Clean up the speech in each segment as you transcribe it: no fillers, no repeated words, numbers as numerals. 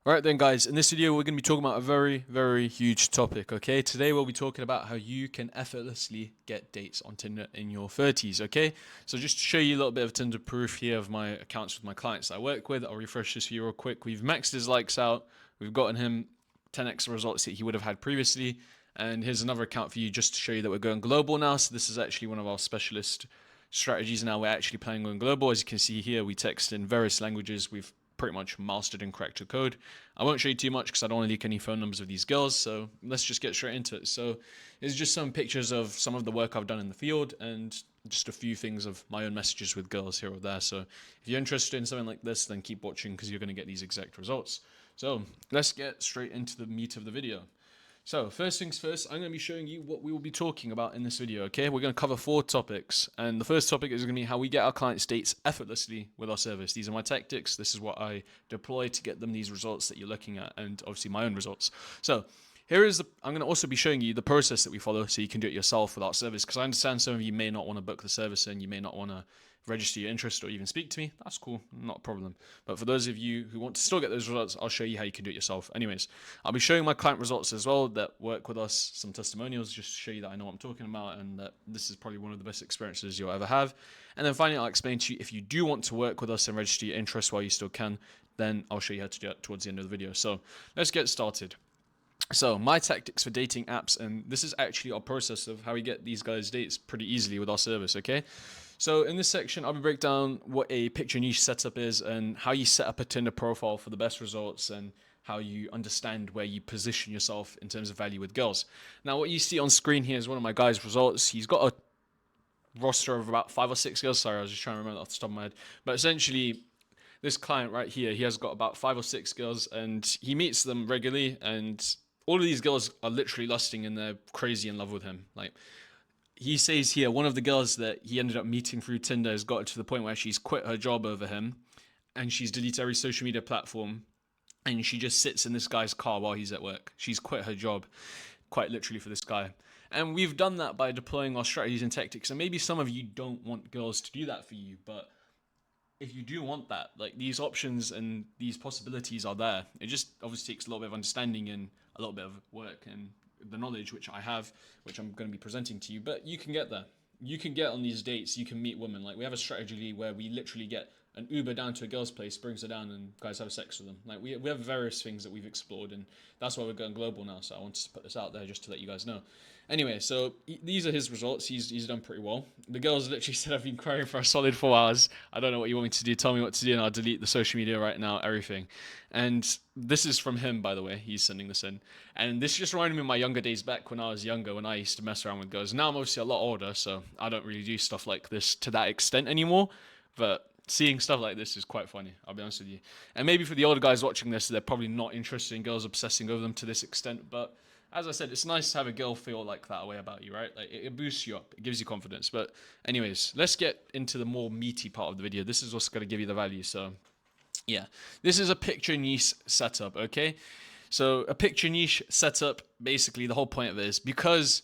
Alright then guys, in this video we're going to be talking about a very huge topic, okay? Today we'll be talking about how you can effortlessly get dates on Tinder in your 30s, okay? So just to show you a little bit of Tinder proof here of my accounts with my clients that I work with, I'll refresh this for you real quick. We've maxed his likes out, we've gotten him 10x results that he would have had previously, and here's another account for you just to show you that we're going global now. So this is actually one of our specialist strategies now. We're actually planning on global. As you can see here, we text in various languages. We've pretty much mastered and cracked the code. I won't show you too much because I don't want to leak any phone numbers of these girls, so let's just get straight into it. So it's just some pictures of some of the work I've done in the field and just a few things of my own messages with girls here or there. So if you're interested in something like this, then keep watching because you're going to get these exact results. So let's get straight into the meat of the video. So first things first, I'm going to be showing you what we will be talking about in this video, okay? We're going to cover 4 topics, and the first topic is going to be how we get our clients dates effortlessly with our service. These are my tactics. This is what I deploy to get them these results that you're looking at, and obviously my own results. So I'm going to also be showing you the process that we follow so you can do it yourself with our service, because I understand some of you may not want to book the service and you may not want to register your interest or even speak to me. That's cool, not a problem. But for those of you who want to still get those results, I'll show you how you can do it yourself. Anyways, I'll be showing my client results as well that work with us, some testimonials just to show you that I know what I'm talking about and that this is probably one of the best experiences you'll ever have. And then finally, I'll explain to you if you do want to work with us and register your interest while you still can, then I'll show you how to do it towards the end of the video. So let's get started. So my tactics for dating apps, and this is actually our process of how we get these guys dates pretty easily with our service, okay? So in this section, I'll break down what a picture niche setup is and how you set up a Tinder profile for the best results and how you understand where you position yourself in terms of value with girls. Now, what you see on screen here is one of my guys' results. He's got a roster of about 5 or 6 girls. Sorry, I was just trying to remember off the top of my head. But essentially, this client right here, he has got about 5 or 6 girls and he meets them regularly, and all of these girls are literally lusting and they're crazy in love with him. Like, he says here, one of the girls that he ended up meeting through Tinder has got to the point where she's quit her job over him and she's deleted every social media platform and she just sits in this guy's car while he's at work. She's quit her job, quite literally, for this guy. And we've done that by deploying our strategies and tactics. And maybe some of you don't want girls to do that for you, but if you do want that, like, these options and these possibilities are there. It just obviously takes a little bit of understanding and a little bit of work and the knowledge which I have, which I'm going to be presenting to you, but you can get there. You can get on these dates, you can meet women. Like, we have a strategy where we literally get an Uber down to a girl's place, brings her down, and guys have sex with them. Like, we have various things that we've explored, and that's why we're going global now. So I wanted to put this out there just to let you guys know. Anyway, so these are his results. He's done pretty well. The girls literally said, I've been crying for a solid 4 hours. I don't know what you want me to do. Tell me what to do, and I'll delete the social media right now, everything. And this is from him, by the way. He's sending this in. And this just reminded me of my younger days back when I was younger, when I used to mess around with girls. Now I'm obviously a lot older, so I don't really do stuff like this to that extent anymore. But seeing stuff like this is quite funny, I'll be honest with you. And maybe for the older guys watching this, they're probably not interested in girls obsessing over them to this extent, but as I said, it's nice to have a girl feel like that way about you, right? Like, it boosts you up, it gives you confidence. But anyways, let's get into the more meaty part of the video. This is what's going to give you the value. So yeah, this is a picture niche setup, okay? So a picture niche setup, basically the whole point of it is because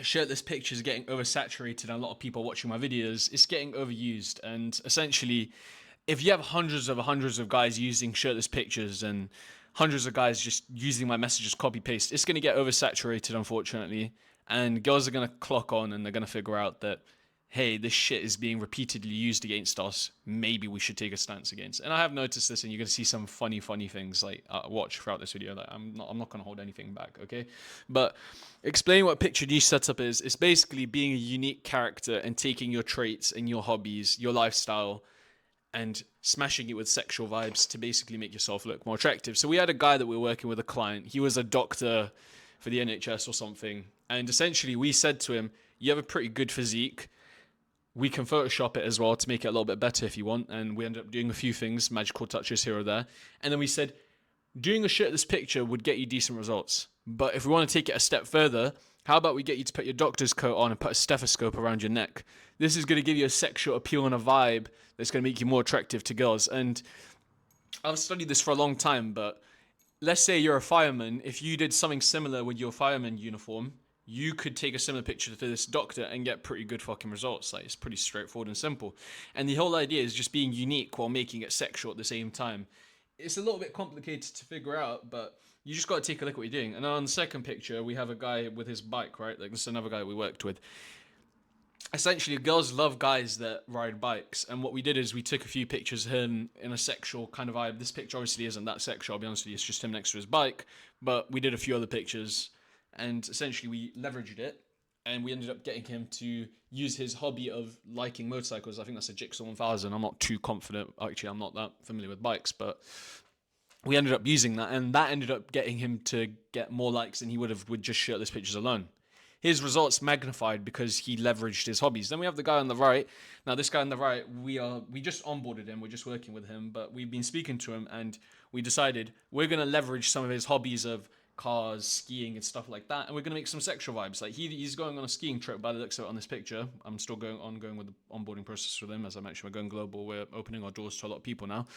shirtless pictures are getting oversaturated and a lot of people watching my videos, it's getting overused. And essentially, if you have hundreds of guys using shirtless pictures and hundreds of guys just using my messages copy paste, it's going to get oversaturated, unfortunately. And girls are going to clock on and they're going to figure out that, hey, this shit is being repeatedly used against us. Maybe we should take a stance against. And I have noticed this, and you're going to see some funny things like watch throughout this video. Like, I'm not going to hold anything back, okay? But explain what picture niche setup is. It's basically being a unique character and taking your traits and your hobbies, your lifestyle, and smashing it with sexual vibes to basically make yourself look more attractive. So we had a guy that we were working with, a client. He was a doctor for the NHS or something. And essentially we said to him, you have a pretty good physique. We can Photoshop it as well to make it a little bit better if you want. And we ended up doing a few things, magical touches here or there. And then we said, doing a shirtless picture would get you decent results. But if we want to take it a step further, how about we get you to put your doctor's coat on and put a stethoscope around your neck? This is going to give you a sexual appeal and a vibe that's going to make you more attractive to girls. And I've studied this for a long time, but let's say you're a fireman. If you did something similar with your fireman uniform, you could take a similar picture for this doctor and get pretty good fucking results. Like, it's pretty straightforward and simple. And the whole idea is just being unique while making it sexual at the same time. it's a little bit complicated to figure out, but you just got to take a look at what you're doing. And on the second picture, we have a guy with his bike, right? Like, this is another guy we worked with. Essentially, girls love guys that ride bikes. And what we did is we took a few pictures of him in a sexual kind of vibe. This picture obviously isn't that sexual, I'll be honest with you. It's just him next to his bike. But we did a few other pictures. And essentially, we leveraged it. And we ended up getting him to use his hobby of liking motorcycles. I think that's a Jigsaw 1000. I'm not too confident. Actually, I'm not that familiar with bikes. But we ended up using that. And that ended up getting him to get more likes than he would have with just shirtless pictures alone. His results magnified because he leveraged his hobbies. Then we have the guy on the right. Now, this guy on the right, we just onboarded him. We're just working with him, but we've been speaking to him, and we decided we're gonna leverage some of his hobbies of cars, skiing, and stuff like that, and we're gonna make some sexual vibes. Like he's going on a skiing trip by the looks of it on this picture. I'm still going with the onboarding process with him. As I mentioned, we're going global. We're opening our doors to a lot of people now.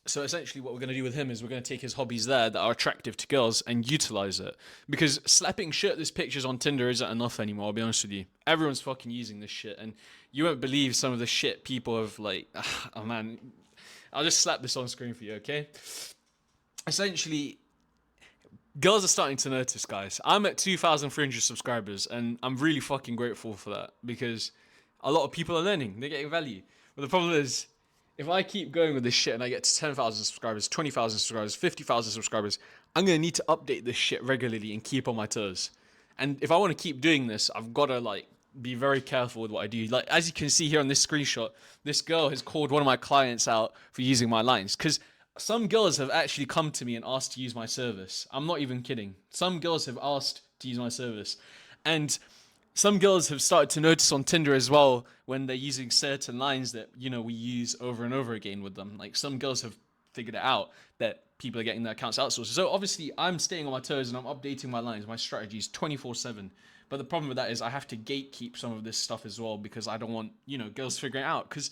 So essentially what we're going to do with him is we're going to take his hobbies there that are attractive to girls and utilize it. Because slapping shirtless pictures on Tinder isn't enough anymore, I'll be honest with you. Everyone's fucking using this shit, and you won't believe some of the shit people have, like, oh man, I'll just slap this on screen for you, okay? Essentially, girls are starting to notice, guys. I'm at 2,300 subscribers, and I'm really fucking grateful for that, because a lot of people are learning. They're getting value. But the problem is, if I keep going with this shit and I get to 10,000 subscribers, 20,000 subscribers, 50,000 subscribers, I'm going to need to update this shit regularly and keep on my toes. And if I want to keep doing this, I've got to, like, be very careful with what I do. Like, as you can see here on this screenshot, this girl has called one of my clients out for using my lines. Because some girls have actually come to me and asked to use my service. I'm not even kidding. Some girls have asked to use my service. And some girls have started to notice on Tinder as well when they're using certain lines that, you know, we use over and over again with them. Like, some girls have figured it out that people are getting their accounts outsourced. So obviously I'm staying on my toes and I'm updating my lines, my strategies 24/7. But the problem with that is I have to gatekeep some of this stuff as well, because I don't want, you know, girls figuring it out. Because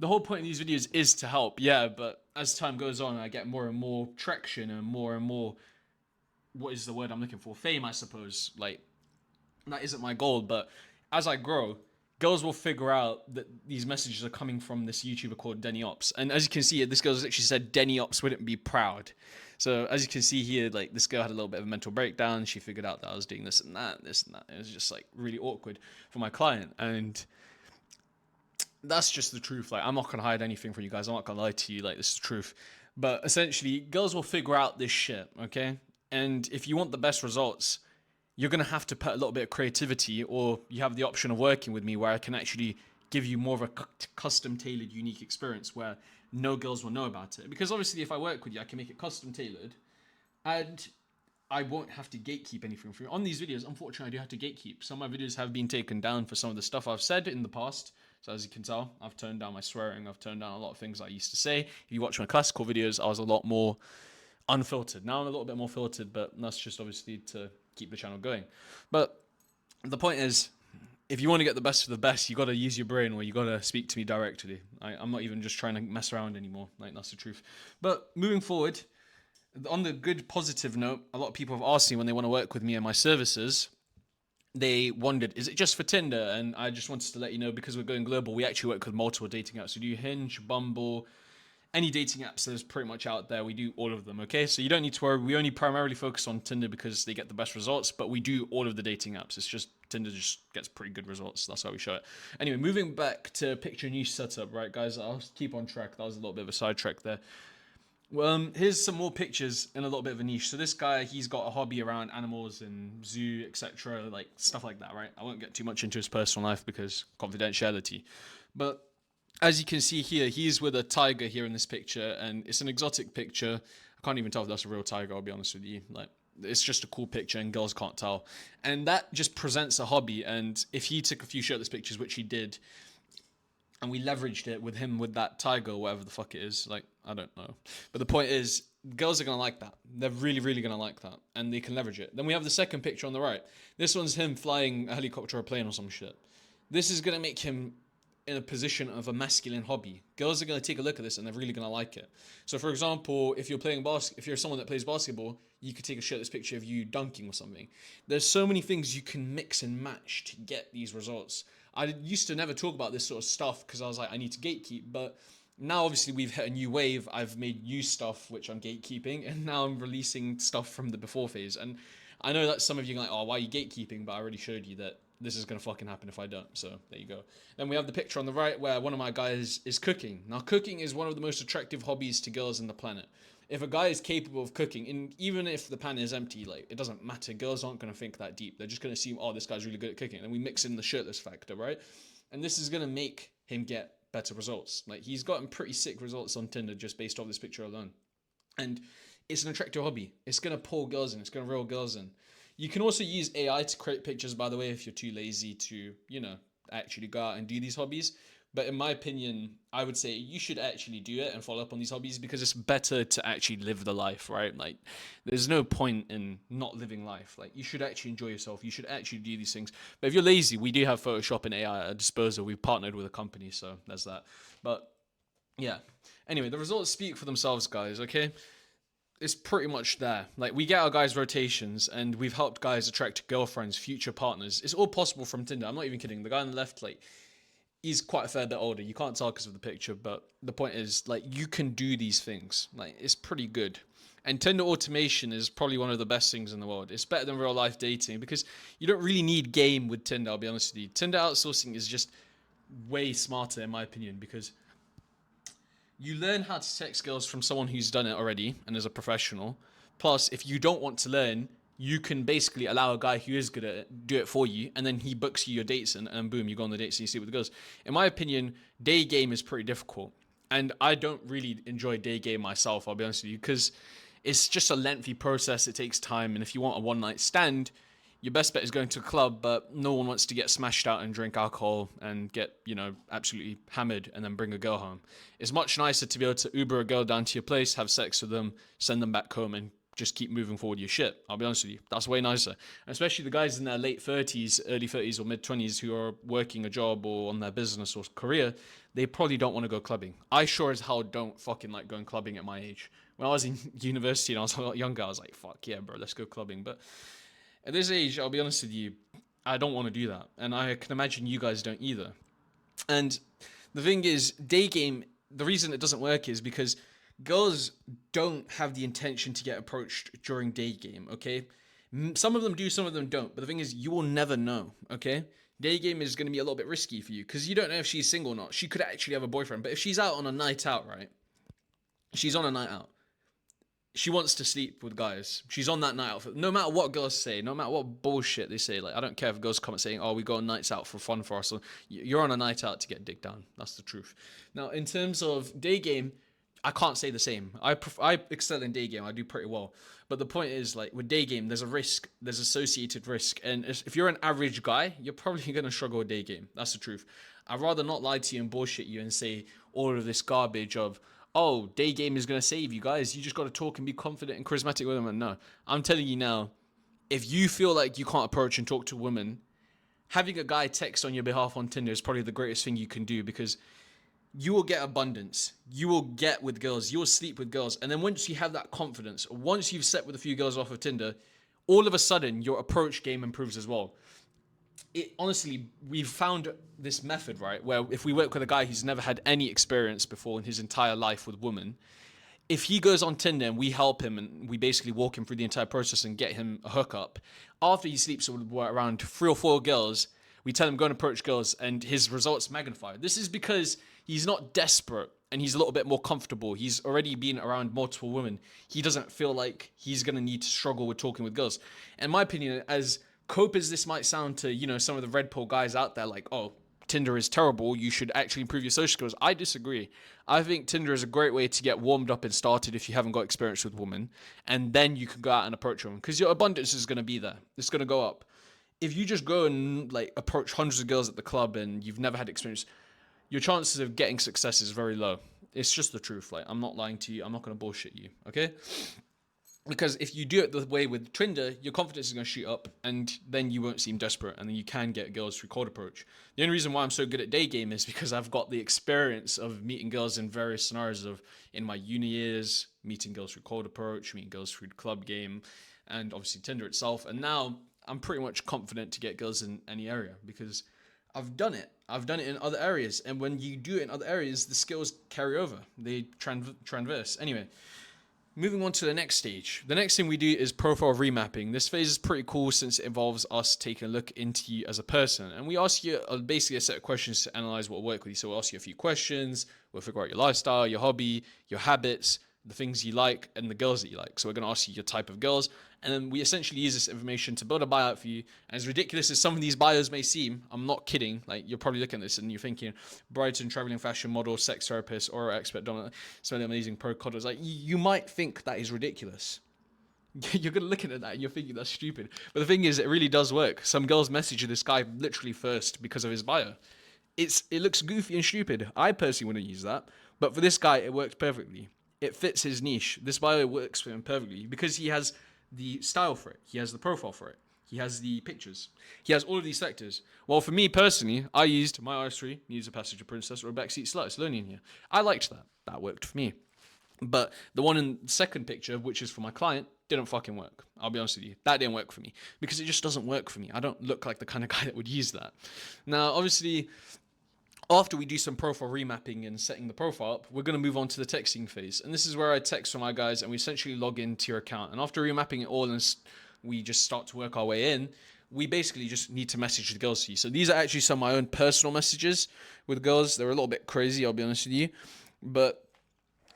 the whole point of these videos is to help, yeah, but as time goes on, I get more and more traction and more, what is the word I'm looking for? Fame, I suppose. Like, that isn't my goal, but as I grow, girls will figure out that these messages are coming from this YouTuber called Deni Ops. And as you can see, this girl's actually said Deni Ops wouldn't be proud. So as you can see here, like, this girl had a little bit of a mental breakdown. She figured out that I was doing this and that. It was just, like, really awkward for my client. And that's just the truth. Like, I'm not going to hide anything from you guys. I'm not going to lie to you. Like, this is the truth. But essentially, girls will figure out this shit, okay? And if you want the best results, you're going to have to put a little bit of creativity, or you have the option of working with me where I can actually give you more of a custom tailored, unique experience where no girls will know about it. Because obviously if I work with you, I can make it custom tailored, and I won't have to gatekeep anything for you. On these videos, unfortunately, I do have to gatekeep. Some of my videos have been taken down for some of the stuff I've said in the past. So as you can tell, I've turned down my swearing. I've turned down a lot of things I used to say. If you watch my classical videos, I was a lot more unfiltered. Now I'm a little bit more filtered, but that's just obviously to keep the channel going. But the point is, if you want to get the best of the best, you got to use your brain, or you got to speak to me directly. I'm not even just trying to mess around anymore. Like, that's the truth. But moving forward, on the good positive note, a lot of people have asked me when they want to work with me and my services, they wondered, is it just for Tinder? And I just wanted to let you know, because we're going global, we actually work with multiple dating apps. We do Hinge, Bumble, any dating apps that is pretty much out there. We do all of them, okay? So you don't need to worry. We only primarily focus on Tinder because they get the best results, but we do all of the dating apps. It's just Tinder just gets pretty good results. That's why we show it. Anyway, moving back to picture niche setup, right, guys? I'll keep on track. That was a little bit of a sidetrack there. Well, here's some more pictures in a little bit of a niche. So this guy, he's got a hobby around animals and zoo, etc., like stuff like that, right? I won't get too much into his personal life because confidentiality. But as you can see here, he's with a tiger here in this picture, and it's an exotic picture. I can't even tell if that's a real tiger, I'll be honest with you. Like, it's just a cool picture, and girls can't tell. And that just presents a hobby, and if he took a few shirtless pictures, which he did, and we leveraged it with him with that tiger, or whatever the fuck it is, like, I don't know. But the point is, girls are going to like that. They're really, really going to like that, and they can leverage it. Then we have the second picture on the right. This one's him flying a helicopter or a plane or some shit. This is going to make him in a position of a masculine hobby. Girls are going to take a look at this and they're really going to like it. So for example, if you're playing if you're someone that plays basketball, you could take a shirtless picture of you dunking or something. There's so many things you can mix and match to get these results. I used to never talk about this sort of stuff because I was like, I need to gatekeep, but Now obviously we've hit a new wave. I've made new stuff which I'm gatekeeping, and now I'm releasing stuff from the before phase. And I know that some of you are like, oh, why are you gatekeeping? But I already showed you that this is gonna fucking happen if I don't. So there you go. Then we have the picture on the right where one of my guys is cooking. Now cooking is one of the most attractive hobbies to girls on the planet. If a guy is capable of cooking, and even if the pan is empty, like it doesn't matter. Girls aren't gonna think that deep. They're just gonna assume, oh, this guy's really good at cooking. And we mix in the shirtless factor, right? And this is gonna make him get better results. Like he's gotten pretty sick results on Tinder just based off this picture alone. And it's an attractive hobby. It's gonna pull girls in. It's gonna reel girls in. You can also use AI to create pictures, by the way, if you're too lazy to, actually go out and do these hobbies. But in my opinion, I would say you should actually do it and follow up on these hobbies because it's better to actually live the life, right? Like, there's no point in not living life. Like, you should actually enjoy yourself. You should actually do these things. But if you're lazy, we do have Photoshop and AI at our disposal. We've partnered with a company, so there's that. But yeah. Anyway, the results speak for themselves, guys, okay? It's pretty much there. Like, we get our guys rotations and we've helped guys attract girlfriends, future partners. It's all possible from Tinder. I'm not even kidding. The guy on the left, like, he's quite a fair bit older. You can't tell because of the picture, but the point is, like, you can do these things. Like, it's pretty good. And Tinder automation is probably one of the best things in the world. It's better than real life dating because you don't really need game with Tinder, I'll be honest with you. Tinder outsourcing is just way smarter, in my opinion, because you learn how to text girls from someone who's done it already and is a professional. Plus, if you don't want to learn, you can basically allow a guy who is good at it do it for you, and then he books you your dates, and boom, you go on the dates and you see what the girls. In my opinion, day game is pretty difficult, and I don't really enjoy day game myself. I'll be honest with you, because it's just a lengthy process. It takes time, and if you want a one night stand, your best bet is going to a club, but no one wants to get smashed out and drink alcohol and get, absolutely hammered and then bring a girl home. It's much nicer to be able to Uber a girl down to your place, have sex with them, send them back home, and just keep moving forward your shit. I'll be honest with you. That's way nicer. And especially the guys in their late 30s, early 30s, or mid 20s who are working a job or on their business or career, they probably don't want to go clubbing. I sure as hell don't fucking like going clubbing at my age. When I was in university and I was a lot younger, I was like, fuck yeah, bro, let's go clubbing. But at this age, I'll be honest with you, I don't want to do that. And I can imagine you guys don't either. And the thing is, day game, the reason it doesn't work is because girls don't have the intention to get approached during day game, okay? Some of them do, some of them don't. But the thing is, you will never know, okay? Day game is going to be a little bit risky for you because you don't know if she's single or not. She could actually have a boyfriend. But if she's out on a night out, right? She's on a night out. She wants to sleep with guys. She's on that night out. No matter what girls say, no matter what bullshit they say, like, I don't care if girls comment saying, oh, we go on nights out for fun for us. So you're on a night out to get dick down. That's the truth. Now, in terms of day game, I can't say the same. I excel in day game. I do pretty well. But the point is, like, with day game, there's a risk. There's associated risk. And if you're an average guy, you're probably going to struggle with day game. That's the truth. I'd rather not lie to you and bullshit you and say all of this garbage of, oh, day game is going to save you guys. You just got to talk and be confident and charismatic with them. And no, I'm telling you now, if you feel like you can't approach and talk to women, having a guy text on your behalf on Tinder is probably the greatest thing you can do because you will get abundance. You will get with girls. You will sleep with girls. And then once you have that confidence, once you've slept with a few girls off of Tinder, all of a sudden your approach game improves as well. Honestly, we've found this method, right, where if we work with a guy who's never had any experience before in his entire life with women, if he goes on Tinder and we help him and we basically walk him through the entire process and get him a hookup, after he sleeps with around 3 or 4 girls, we tell him go and approach girls and his results magnify. This is because he's not desperate and he's a little bit more comfortable. He's already been around multiple women. He doesn't feel like he's going to need to struggle with talking with girls. In my opinion, as cope as this might sound to, some of the red pill guys out there, like, oh, Tinder is terrible, you should actually improve your social skills. I disagree. I think Tinder is a great way to get warmed up and started if you haven't got experience with women, and then you can go out and approach them because your abundance is going to be there. It's going to go up. If you just go and like approach hundreds of girls at the club and you've never had experience, your chances of getting success is very low. It's just the truth. Like, I'm not lying to you. I'm not going to bullshit you. Okay? Because if you do it the way with Tinder, your confidence is going to shoot up and then you won't seem desperate and then you can get girls through cold approach. The only reason why I'm so good at day game is because I've got the experience of meeting girls in various scenarios of in my uni years, meeting girls through cold approach, meeting girls through club game, and obviously Tinder itself. And now I'm pretty much confident to get girls in any area because I've done it. I've done it in other areas. And when you do it in other areas, the skills carry over. They transverse. Anyway, moving on to the next stage. The next thing we do is profile remapping. This phase is pretty cool since it involves us taking a look into you as a person. And we ask you basically a set of questions to analyze what will work with you. So we'll ask you a few questions. We'll figure out your lifestyle, your hobby, your habits, the things you like, and the girls that you like. So we're going to ask you your type of girls. And then we essentially use this information to build a bio out for you. And as ridiculous as some of these bios may seem, I'm not kidding. Like, you're probably looking at this and you're thinking, Brighton, traveling fashion model, sex therapist, or expert dominant, so amazing pro coddlers. Like, you might think that is ridiculous. You're going to look at that and you're thinking that's stupid. But the thing is, it really does work. Some girls message this guy literally first because of his bio. It looks goofy and stupid. I personally wouldn't use that. But for this guy, it works perfectly. It fits his niche. This bio works for him perfectly because he has the style for it. He has the profile for it. He has the pictures. He has all of these sectors. Well, for me personally, I used my RS3, needs a passenger princess or a backseat slut. It's lonely in here. I liked that. That worked for me. But the one in the second picture, which is for my client, didn't fucking work. I'll be honest with you. That didn't work for me because it just doesn't work for me. I don't look like the kind of guy that would use that. Now, obviously, after we do some profile remapping and setting the profile up, we're going to move on to the texting phase. And this is where I text for my guys and we essentially log into your account. And after remapping it all and we just start to work our way in, we basically just need to message the girls for you. So these are actually some of my own personal messages with girls. They're a little bit crazy, I'll be honest with you. But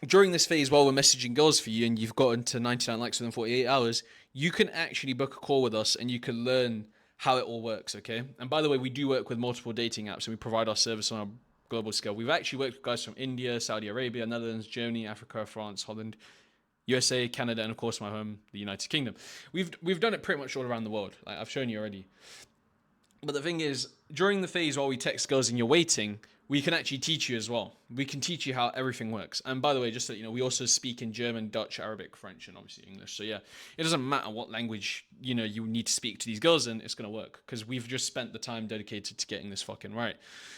during this phase, while we're messaging girls for you and you've gotten to 99 likes within 48 hours, you can actually book a call with us and you can learn how it all works, okay? And by the way, we do work with multiple dating apps and we provide our service on a global scale. We've actually worked with guys from India, Saudi Arabia, Netherlands, Germany, Africa, France, Holland, USA, Canada, and of course my home, the United Kingdom. We've done it pretty much all around the world. Like I've shown you already. But the thing is, during the phase while we text girls and you're waiting, we can actually teach you as well. We can teach you how everything works. And by the way, just so you know, we also speak in German, Dutch, Arabic, French, and obviously English. So yeah, it doesn't matter what language, you need to speak to these girls and it's going to work because we've just spent the time dedicated to getting this fucking right.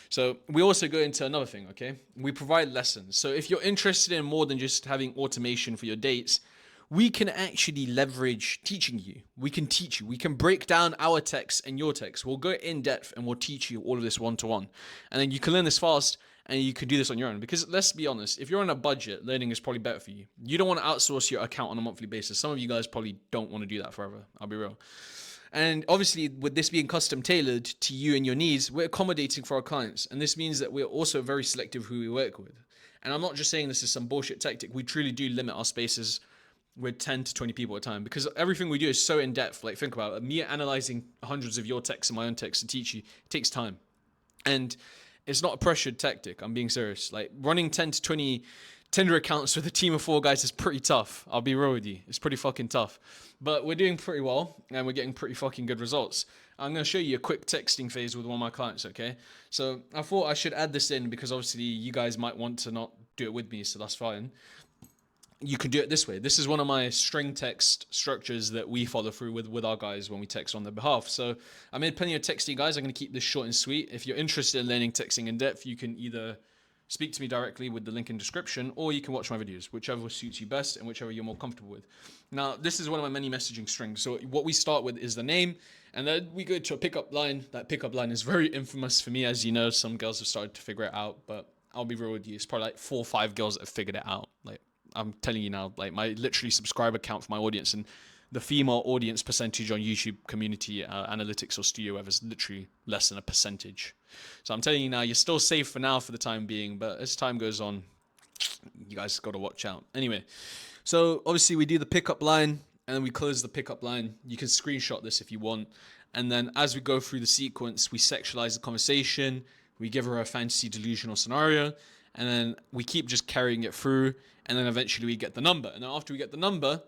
So we also go into another thing, okay? We provide lessons. So if you're interested in more than just having automation for your dates, we can actually leverage teaching you. We can teach you. We can break down our text and your text. We'll go in depth and we'll teach you all of this one-to-one. And then you can learn this fast and you can do this on your own. Because let's be honest, if you're on a budget, learning is probably better for you. You don't want to outsource your account on a monthly basis. Some of you guys probably don't want to do that forever. I'll be real. And obviously, with this being custom tailored to you and your needs, we're accommodating for our clients. And this means that we're also very selective who we work with. And I'm not just saying this is some bullshit tactic. We truly do limit our spaces with 10 to 20 people at a time because everything we do is so in depth. Like, think about it. Me analyzing hundreds of your texts and my own texts to teach you, it takes time. And it's not a pressured tactic. I'm being serious. Like, running 10 to 20 Tinder accounts with a team of 4 guys is pretty tough. I'll be real with you. It's pretty fucking tough. But we're doing pretty well and we're getting pretty fucking good results. I'm going to show you a quick texting phase with one of my clients, okay? So I thought I should add this in because obviously you guys might want to not do it with me, so that's fine. You can do it this way. This is one of my string text structures that we follow through with our guys when we text on their behalf. So I made plenty of texting guys. I'm going to keep this short and sweet. If you're interested in learning texting in depth, you can either speak to me directly with the link in description, or you can watch my videos, whichever suits you best and whichever you're more comfortable with. Now, this is one of my many messaging strings. So what we start with is the name, and then we go to a pickup line. That pickup line is very infamous for me. As you know, some girls have started to figure it out, but I'll be real with you. It's probably like 4 or 5 girls that have figured it out. Like, I'm telling you now, like my literally subscriber count for my audience and the female audience percentage on YouTube community analytics or studio web is literally less than a percentage. So I'm telling you now, you're still safe for now for the time being, but as time goes on, you guys got to watch out. Anyway, so obviously we do the pickup line and then we close the pickup line. You can screenshot this if you want. And then as we go through the sequence, we sexualize the conversation. We give her a fantasy delusional scenario. And then we keep just carrying it through. And then eventually we get the number. And then after we get the number,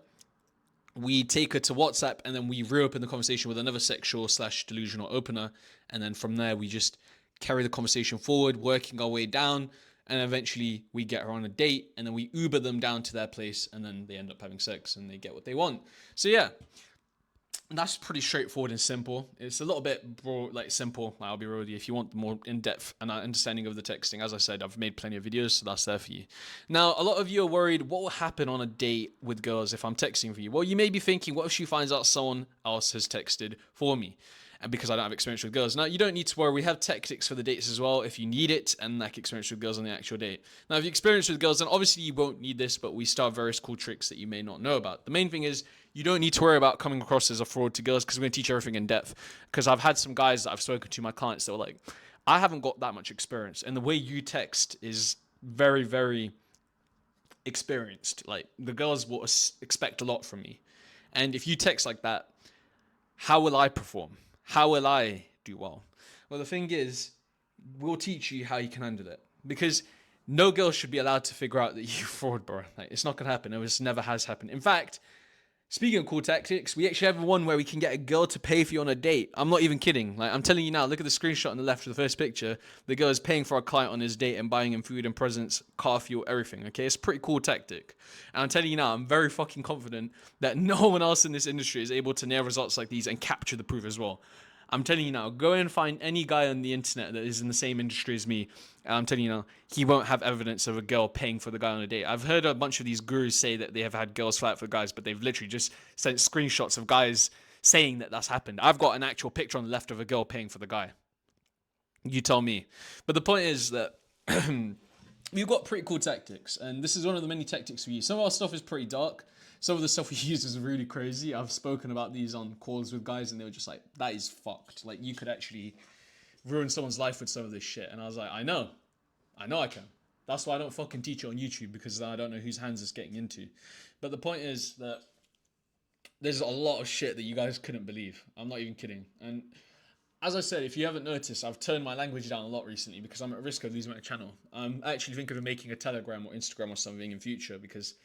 we take her to WhatsApp and then we reopen the conversation with another sexual/delusional opener. And then from there, we just carry the conversation forward, working our way down. And eventually we get her on a date and then we Uber them down to their place and then they end up having sex and they get what they want. So yeah, that's pretty straightforward and simple. It's a little bit broad, like simple. I'll be real with you. If you want more in-depth and understanding of the texting, as I said, I've made plenty of videos, so that's there for you. Now, a lot of you are worried, what will happen on a date with girls if I'm texting for you? Well, you may be thinking, what if she finds out someone else has texted for me? and because I don't have experience with girls. Now, you don't need to worry. We have tactics for the dates as well if you need it, and like experience with girls on the actual date. Now, if you experience with girls, then obviously you won't need this, but we still have various cool tricks that you may not know about. The main thing is you don't need to worry about coming across as a fraud to girls because we're going to teach everything in depth. Because I've had some guys that I've spoken to, my clients, that were like, I haven't got that much experience, and the way you text is very, very experienced. Like, the girls will expect a lot from me. And if you text like that, how will I perform? How will I do well? Well, the thing is, we'll teach you how you can handle it. Because no girl should be allowed to figure out that you're fraud, bro. Like, it's not going to happen. It just never has happened. In fact, speaking of cool tactics, we actually have one where we can get a girl to pay for you on a date. I'm not even kidding. Like, I'm telling you now, look at the screenshot on the left of the first picture. The girl is paying for a client on his date and buying him food and presents, car fuel, everything. Okay, it's a pretty cool tactic. And I'm telling you now, I'm very fucking confident that no one else in this industry is able to nail results like these and capture the proof as well. I'm telling you now, go and find any guy on the internet that is in the same industry as me. And I'm telling you now, he won't have evidence of a girl paying for the guy on a date. I've heard a bunch of these gurus say that they have had girls fly out for guys, but they've literally just sent screenshots of guys saying that that's happened. I've got an actual picture on the left of a girl paying for the guy. You tell me. But the point is that we've got pretty cool tactics, and this is one of the many tactics we use. Some of our stuff is pretty dark. Some of the stuff we use is really crazy. I've spoken about these on calls with guys, and they were just like, that is fucked. Like, you could actually ruin someone's life with some of this shit. And I was like, I know I can. That's why I don't fucking teach it on YouTube, because I don't know whose hands it's getting into. But the point is that there's a lot of shit that you guys couldn't believe. I'm not even kidding. And as I said, if you haven't noticed, I've turned my language down a lot recently because I'm at risk of losing my channel. I'm actually thinking of making a Telegram or Instagram or something in future because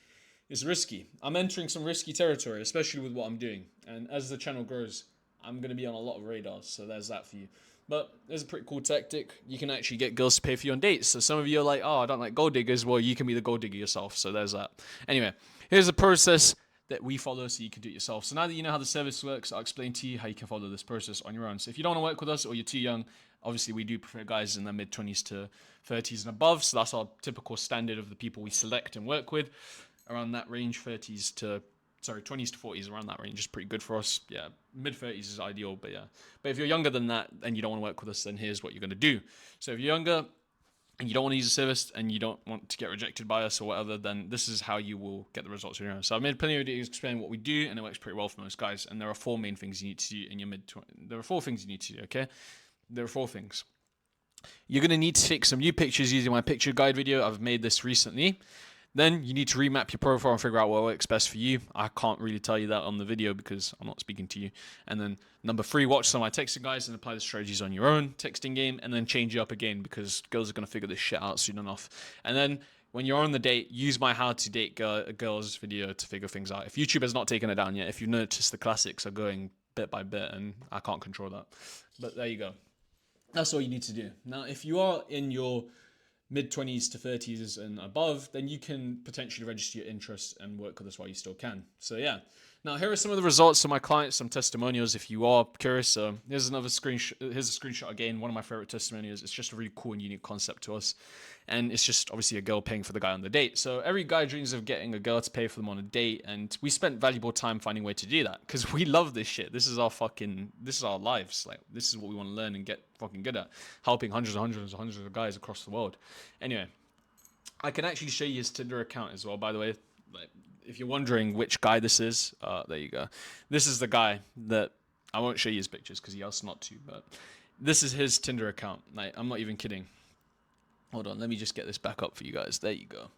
it's risky. I'm entering some risky territory, especially with what I'm doing. And as the channel grows, I'm going to be on a lot of radars. So there's that for you. But there's a pretty cool tactic. You can actually get girls to pay for you on dates. So some of you are like, oh, I don't like gold diggers. Well, you can be the gold digger yourself. So there's that. Anyway, here's the process that we follow so you can do it yourself. So now that you know how the service works, I'll explain to you how you can follow this process on your own. So if you don't want to work with us or you're too young, obviously we do prefer guys in their mid-20s to 30s and above. So that's our typical standard of the people we select and work with. Around that range, 20s to 40s, around that range is pretty good for us. Yeah, mid-30s is ideal, but yeah. But if you're younger than that and you don't want to work with us, then here's what you're going to do. So if you're younger and you don't want to use a service and you don't want to get rejected by us or whatever, then this is how you will get the results on your own. So I've made plenty of videos explaining what we do, and it works pretty well for most guys. And there are four main things you need to do in your mid-20s. There are four things you need to do, okay? There are four things. You're going to need to take some new pictures using my picture guide video. I've made this recently. Then you need to remap your profile and figure out what works best for you. I can't really tell you that on the video because I'm not speaking to you. And then number 3, watch some of my texting guides and apply the strategies on your own texting game, and then change it up again because girls are going to figure this shit out soon enough. And then when you're on the date, use my how to date girls video to figure things out. If YouTube has not taken it down yet, if you've noticed, the classics are going bit by bit and I can't control that. But there you go. That's all you need to do. Now, if you are in your mid-20s to 30s and above, then you can potentially register your interest and work with us while you still can. So yeah. Now here are some of the results of my clients, some testimonials if you are curious. So here's another screenshot. Here's a screenshot again, one of my favorite testimonials. It's just a really cool and unique concept to us. And it's just obviously a girl paying for the guy on the date. So every guy dreams of getting a girl to pay for them on a date, and we spent valuable time finding a way to do that because we love this shit. This is our lives. Like, this is what we want to learn and get fucking good at, helping hundreds of guys across the world. Anyway, I can actually show you his Tinder account as well, by the way. Like, if you're wondering which guy this is, there you go. This is the guy that I won't show you his pictures because he asked not to, but this is his Tinder account. Like, I'm not even kidding. Hold on, let me just get this back up for you guys. There you go.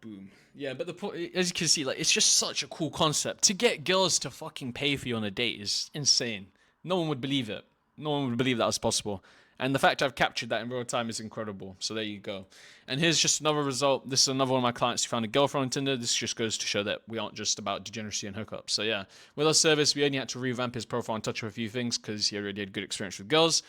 Boom. Yeah, but the point, as you can see, like, it's just such a cool concept. To get girls to fucking pay for you on a date is insane. No one would believe it. No one would believe that was possible. And the fact I've captured that in real time is incredible. So there you go. And here's just another result. This is another one of my clients who found a girlfriend on Tinder. This just goes to show that we aren't just about degeneracy and hookups. So yeah, with our service, we only had to revamp his profile and touch up a few things because he already had good experience with girls.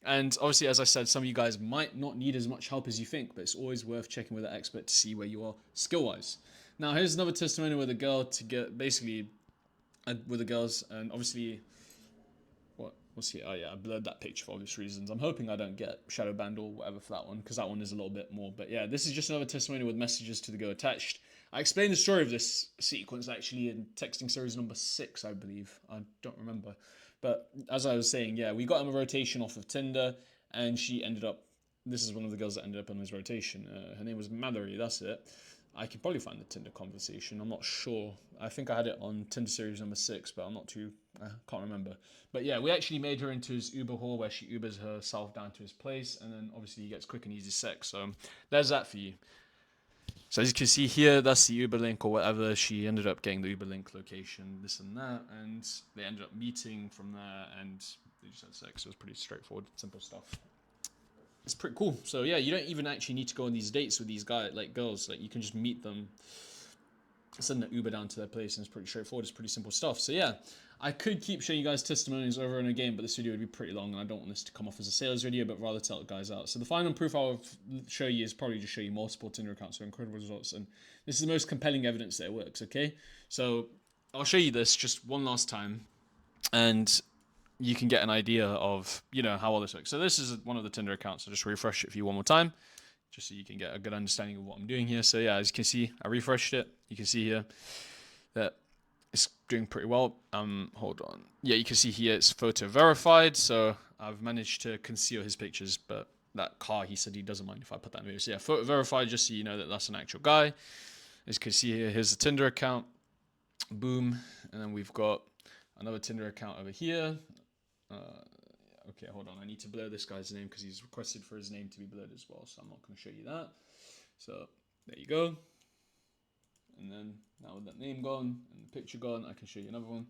And obviously, as I said, some of you guys might not need as much help as you think, but it's always worth checking with an expert to see where you are skill-wise. Now, here's another testimony with a girl to get basically with the girls, and obviously, what's here? Oh yeah, I blurred that picture for obvious reasons. I'm hoping I don't get shadow banned or whatever for that one, because that one is a little bit more. But yeah, this is just another testimony with messages to the girl attached. I explained the story of this sequence actually in texting series number 6, I believe. I don't remember. But as I was saying, yeah, we got him a rotation off of Tinder, and she ended up. This is one of the girls that ended up on his rotation. Her name was Mallory. That's it. I can probably find the Tinder conversation. I'm not sure. I think I had it on Tinder series number 6, but I'm not too. I can't remember. But yeah, we actually made her into his Uber haul where she Ubers herself down to his place, and then obviously he gets quick and easy sex. So there's that for you. So as you can see here, that's the Uber link or whatever. She ended up getting the Uber link location, this and that, and they ended up meeting from there, and they just had sex. So it was pretty straightforward, simple stuff. It's pretty cool. So yeah, you don't even actually need to go on these dates with these guys, like girls. Like you can just meet them, send an Uber down to their place, and it's pretty straightforward. It's pretty simple stuff. So yeah, I could keep showing you guys testimonials over and again, but this video would be pretty long, and I don't want this to come off as a sales video, but rather tell guys out. So the final proof I'll show you is probably just show you multiple Tinder accounts with incredible results, and this is the most compelling evidence that it works. Okay, so I'll show you this just one last time, and you can get an idea of, how all this works. So this is one of the Tinder accounts. I'll just refresh it for you one more time, just so you can get a good understanding of what I'm doing here. So yeah, as you can see, I refreshed it. You can see here that it's doing pretty well. Hold on. Yeah, you can see here it's photo verified. So I've managed to conceal his pictures, but that car, he said he doesn't mind if I put that in the video. So yeah, photo verified, just so you know that that's an actual guy. As you can see here, here's the Tinder account. Boom. And then we've got another Tinder account over here. Okay, hold on. I need to blur this guy's name because he's requested for his name to be blurred as well. So I'm not going to show you that. So there you go. And then now with that name gone and the picture gone, I can show you another one.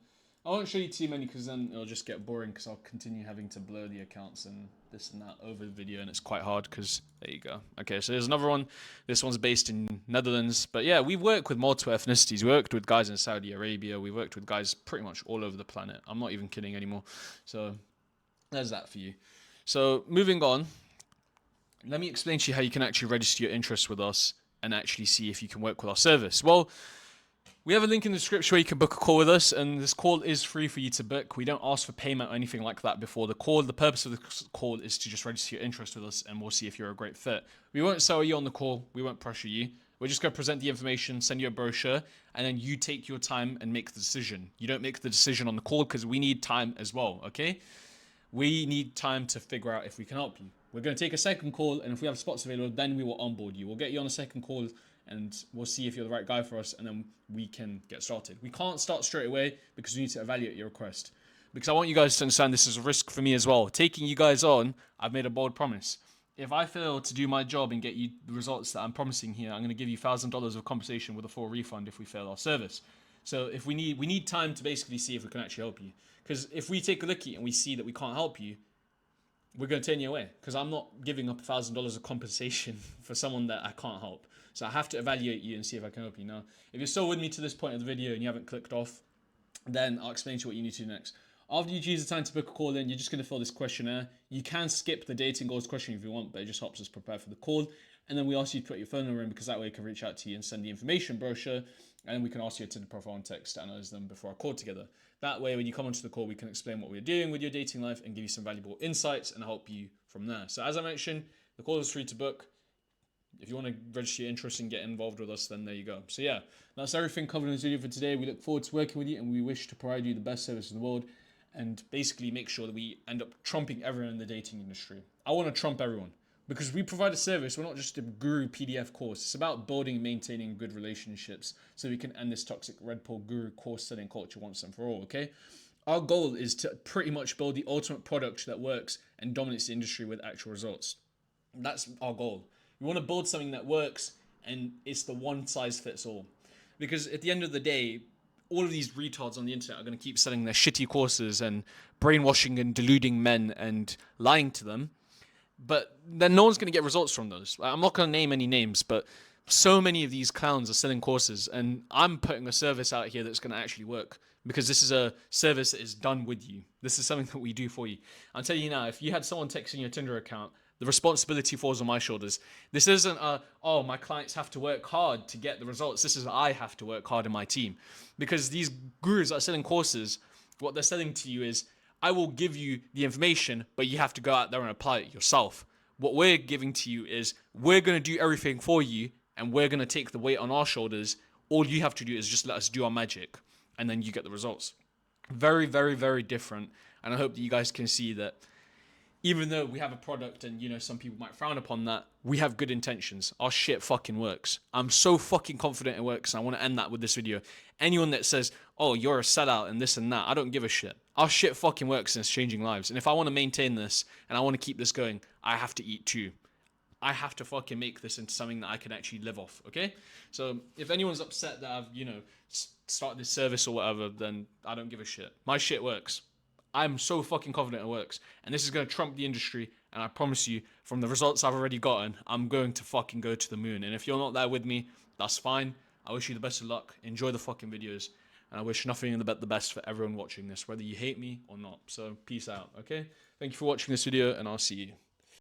I won't show you too many because then it'll just get boring because I'll continue having to blur the accounts and this and that over the video, and it's quite hard because there you go. Okay, so there's another one. This one's based in Netherlands. But yeah, we work with multiple ethnicities. We worked with guys in Saudi Arabia. We worked with guys pretty much all over the planet. I'm not even kidding anymore. So there's that for you. So moving on, let me explain to you how you can actually register your interest with us and actually see if you can work with our service. Well, we have a link in the description where you can book a call with us, and this call is free for you to book. We don't ask for payment or anything like that before the call. The purpose of the call is to just register your interest with us, and we'll see if you're a great fit. We won't sell you on the call. We won't pressure you. We're just going to present the information, send you a brochure, and then you take your time and make the decision. You don't make the decision on the call because we need time as well, okay? We need time to figure out if we can help you. We're going to take a second call, and if we have spots available, then we will onboard you. We'll get you on a second call, and we'll see if you're the right guy for us, and then we can get started. We can't start straight away because we need to evaluate your request. Because I want you guys to understand this is a risk for me as well. Taking you guys on, I've made a bold promise. If I fail to do my job and get you the results that I'm promising here, I'm going to give you $1,000 of compensation with a full refund if we fail our service. So if we need time to basically see if we can actually help you. Because if we take a look at it and we see that we can't help you, we're going to turn you away. Because I'm not giving up $1,000 of compensation for someone that I can't help. So I have to evaluate you and see if I can help you. Now, if you're still with me to this point of the video and you haven't clicked off, then I'll explain to you what you need to do next. After you choose the time to book a call in, you're just going to fill this questionnaire. You can skip the dating goals question if you want, but it just helps us prepare for the call. And then we ask you to put your phone number in because that way we can reach out to you and send the information brochure. And then we can ask you to the profile and text to analyze them before our call together. That way, when you come onto the call, we can explain what we're doing with your dating life and give you some valuable insights and help you from there. So as I mentioned, the call is free to book. If you want to register your interest and get involved with us, then there you go. So yeah, that's everything covered in this video for today. We look forward to working with you, and we wish to provide you the best service in the world and basically make sure that we end up trumping everyone in the dating industry. I want to trump everyone because we provide a service. We're not just a guru PDF course. It's about building and maintaining good relationships so we can end this toxic Red Pill guru course selling culture once and for all, okay? Our goal is to pretty much build the ultimate product that works and dominates the industry with actual results. That's our goal. We want to build something that works and it's the one size fits all. Because at the end of the day, all of these retards on the internet are going to keep selling their shitty courses and brainwashing and deluding men and lying to them. But then no one's going to get results from those. I'm not going to name any names, but so many of these clowns are selling courses, and I'm putting a service out here that's going to actually work because this is a service that is done with you. This is something that we do for you. I'm telling you now, if you had someone texting your Tinder account, the responsibility falls on my shoulders. This isn't my clients have to work hard to get the results. This is I have to work hard in my team. Because these gurus that are selling courses, what they're selling to you is, I will give you the information, but you have to go out there and apply it yourself. What we're giving to you is, we're going to do everything for you, and we're going to take the weight on our shoulders. All you have to do is just let us do our magic, and then you get the results. Very, very, very different. And I hope that you guys can see that even though we have a product and, you know, some people might frown upon that, we have good intentions. Our shit fucking works. I'm so fucking confident it works, and I want to end that with this video. Anyone that says, oh, you're a sellout and this and that, I don't give a shit. Our shit fucking works and it's changing lives. And if I want to maintain this and I want to keep this going, I have to eat too. I have to fucking make this into something that I can actually live off, okay? So if anyone's upset that I've, you know, started this service or whatever, then I don't give a shit. My shit works. I'm so fucking confident it works. And this is going to trump the industry. And I promise you, from the results I've already gotten, I'm going to fucking go to the moon. And if you're not there with me, that's fine. I wish you the best of luck. Enjoy the fucking videos. And I wish nothing but the best for everyone watching this, whether you hate me or not. So peace out, okay? Thank you for watching this video, and I'll see you.